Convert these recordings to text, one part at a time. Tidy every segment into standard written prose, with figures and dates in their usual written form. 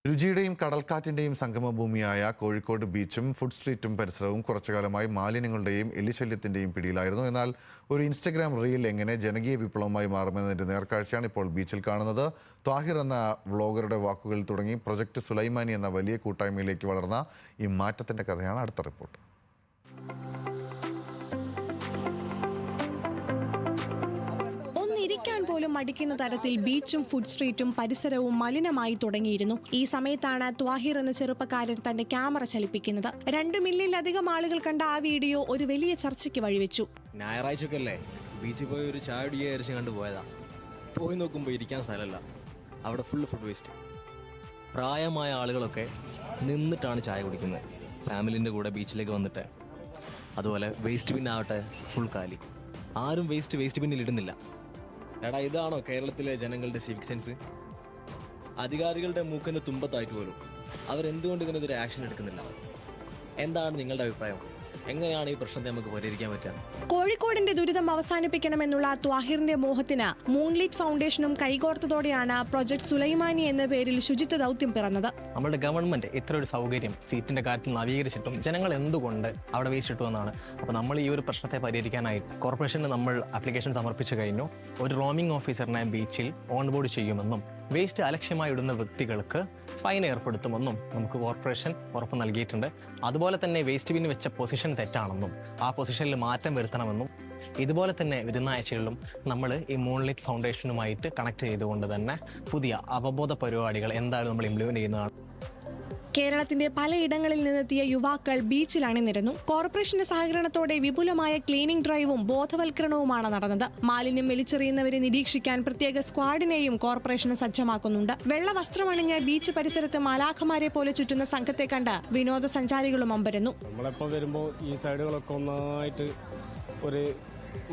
രുചിയുടെയും കടൽക്കാറ്റിന്റെയും സംഗമഭൂമിയായ കോഴിക്കോട് ബീച്ചും ഫുഡ് സ്ട്രീറ്റും പരിസരവും കുറച്ചുകാലമായി മാലിന്യങ്ങളുടെയും എലിശല്യത്തിന്റെയും പിടിയിലായിരുന്നു. എന്നാൽ ഒരു ഇൻസ്റ്റഗ്രാം റീൽ എങ്ങനെ ജനകീയ വിപ്ലവമായി മാറുമെന്നതിന്റെ നേർക്കാഴ്ചയാണ് ഇപ്പോൾ ബീച്ചിൽ കാണുന്നത്. ത്വാഹിർ എന്ന വ്ളോഗറുടെ വാക്കുകളിൽ തുടങ്ങി പ്രൊജക്ട് സുലൈമാനി എന്ന വലിയ കൂട്ടായ്മയിലേക്ക് വളർന്ന ഈ മാറ്റത്തിന്റെ കഥയാണ് അടുത്ത റിപ്പോർട്ട്. ഇരിക്കാൻ പോലും മടിക്കുന്ന തരത്തിൽ ബീച്ചും ഫുഡ് സ്ട്രീറ്റും പരിസരവും മലിനമായി തുടങ്ങിയിരുന്നു. ഈ സമയത്താണ് ത്വാഹിർ എന്ന ചെറുപ്പക്കാരൻ തന്റെ ക്യാമറ ചലിപ്പിക്കുന്നത്. 2 മില്യണിലധികം ആളുകൾ കണ്ട ആ വീഡിയോ ഒരു വലിയ ചർച്ചയ്ക്ക് വഴിവെച്ചു. ഞായറാഴ്ചക്കല്ലേ ബീച്ചിൽ പോയി ഒരു ചായ കുടിക്കുക കണ്ടു പോയതാ. പോയി നോക്കുമ്പോൾ ഇരിക്കാൻ സ്ഥലമല്ല, അവിടെ ഫുള്ള് ഫുഡ് വേസ്റ്റ്. പ്രായമായ ആളുകളൊക്കെ നിന്നിട്ടാണ് ചായ കുടിക്കുന്നത്, ഫാമിലിൻ്റെ കൂടെ ബീച്ചിലേക്ക് വന്നിട്ട്. അതുപോലെ വേസ്റ്റ് ബിന്നാവട്ടെ ഫുൾ കാലി, ആരും വേസ്റ്റ് ബിന്നിൽ ഇടുന്നില്ല. എടാ, ഇതാണോ കേരളത്തിലെ ജനങ്ങളുടെ സിവിക് സെൻസ്? അധികാരികളുടെ മൂക്കിന് തുമ്പത്തായിട്ട് പോലും അവരെന്തുകൊണ്ട് ഇതിനെതിരെ ആക്ഷൻ എടുക്കുന്നില്ല? എന്താണ് നിങ്ങളുടെ അഭിപ്രായം? എങ്ങനെയാണ് ഈ പ്രശ്നത്തെ നമുക്ക് പരിഹരിക്കാൻ പറ്റുക? കോഴിക്കോടിന്റെ ദുരിതം അവസാനിപ്പിക്കണമെന്നുള്ള ത്വാഹിറിന്റെ മോഹത്തിന് മൂൺലിറ്റ് ഫൗണ്ടേഷനും കൈകോർത്തതോടെയാണ് പ്രൊജക്ട് സുലൈമാനി എന്ന പേരിൽ ശുചിത്വ ദൗത്യം പിറന്നത്. നമ്മുടെ ഗവൺമെന്റ് ഇത്ര ഒരു സൗകര്യം സീറ്റിന്റെ കാര്യത്തിൽ നവീകരിച്ചിട്ടും ജനങ്ങൾ എന്തുകൊണ്ട് അവിടെ വേസ്റ്റ് ഇട്ടു എന്നാണ്. അപ്പോൾ നമ്മൾ ഈ ഒരു പ്രശ്നത്തെ പരിഹരിക്കാനായി കോർപ്പറേഷന് നമ്മൾ ആപ്ലിക്കേഷൻ സമർപ്പിച്ചു കഴിഞ്ഞു. ഒരു റോമിംഗ് ഓഫീസറിനെ ബീച്ചിൽ ഓൺബോർഡ് ചെയ്യുമെന്നും വേസ്റ്റ് അലക്ഷ്യമായി ഇടുന്ന വ്യക്തികൾക്ക് ഫൈൻ ഏർപ്പെടുത്തുമെന്നും നമുക്ക് കോർപ്പറേഷൻ ഉറപ്പ് നൽകിയിട്ടുണ്ട്. അതുപോലെ തന്നെ വേസ്റ്റ് ബിൻ വെച്ച പൊസിഷൻ തെറ്റാണെന്നും ആ പൊസിഷനിൽ മാറ്റം വരുത്തണമെന്നും ഇതുപോലെ തന്നെ വരുന്ന ആഴ്ചകളിലും നമ്മൾ ഈ മൂൺലിറ്റ് ഫൗണ്ടേഷനുമായിട്ട് കണക്ട് ചെയ്തുകൊണ്ട് തന്നെ പുതിയ അവബോധ പരിപാടികൾ എന്തായാലും നമ്മൾ ഇംപ്ലിമെന്റ് ചെയ്യുന്നതാണ്. കേരളത്തിന്റെ പലയിടങ്ങളിൽ നിന്നെത്തിയ യുവാക്കൾ ബീച്ചിൽ അണിനിരന്നു. കോർപ്പറേഷന്റെ സഹകരണത്തോടെ വിപുലമായ ക്ലീനിംഗ് ഡ്രൈവും ബോധവൽക്കരണവുമാണ് നടന്നത്. മാലിന്യം വലിച്ചെറിയുന്നവരെ നിരീക്ഷിക്കാൻ പ്രത്യേക സ്ക്വാഡിനെയും കോർപ്പറേഷൻ സജ്ജമാക്കുന്നുണ്ട്. വെള്ള വസ്ത്രമണിഞ്ഞ ബീച്ച് പരിസരത്ത് മാലാഖമാരെ പോലെ ചുറ്റുന്ന സംഘത്തെ കണ്ട് വിനോദസഞ്ചാരികളും അമ്പരന്നു. നമ്മളിപ്പോൾ വരുമ്പോൾ ഈ സൈഡുകളൊക്കെ ഒന്നായിട്ട് ഒരു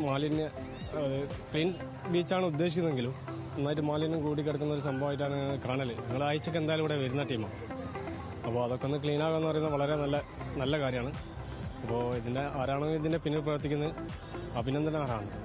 മാലിന്യ ക്ലീൻ ബീച്ചാണ് ഉദ്ദേശിക്കുന്നതെങ്കിലും നന്നായിട്ട് മാലിന്യം കൂടിക്കിടക്കുന്ന ഒരു സംഭവമായിട്ടാണ് കാണല്. ഞങ്ങൾ ആഴ്ചക്ക് എന്തായാലും ഇവിടെ വരുന്ന ടീമാണ്. അപ്പോൾ അതൊക്കെ ഒന്ന് ക്ലീൻ ആകുക എന്ന് പറയുന്നത് വളരെ നല്ല കാര്യമാണ്. അപ്പോൾ ആരാണോ ഇതിൻ്റെ പിന്നിൽ പ്രവർത്തിക്കുന്നത് അഭിനന്ദനാർഹമാണ്.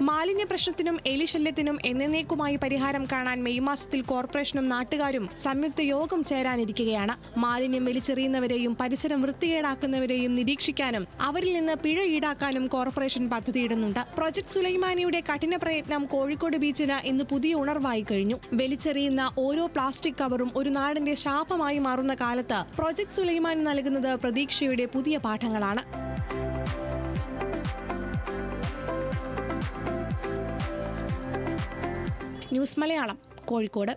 മാലിന്യ പ്രശ്നത്തിനും എലിശല്യത്തിനും എന്നേക്കുമായി പരിഹാരം കാണാൻ മെയ് മാസത്തിൽ കോർപ്പറേഷനും നാട്ടുകാരും സംയുക്ത യോഗം ചേരാനിരിക്കുകയാണ്. മാലിന്യം വലിച്ചെറിയുന്നവരെയും പരിസരം വൃത്തികേടാക്കുന്നവരെയും നിരീക്ഷിക്കാനും അവരിൽ നിന്ന് പിഴ ഈടാക്കാനും കോർപ്പറേഷൻ പദ്ധതിയിടുന്നുണ്ട്. പ്രൊജക്ട് സുലൈമാനിയുടെ കഠിന പ്രയത്നം കോഴിക്കോട് ബീച്ചിന് ഇന്ന് പുതിയ ഉണർവായി കഴിഞ്ഞു. വലിച്ചെറിയുന്ന ഓരോ പ്ലാസ്റ്റിക് കവറും ഒരു നാടിന്റെ ശാപമായി മാറുന്ന കാലത്ത് പ്രൊജക്ട് സുലൈമാനി നൽകുന്നത് പ്രതീക്ഷയുടെ പുതിയ പാഠങ്ങളാണ്. ന്യൂസ് മലയാളം, കോഴിക്കോട്.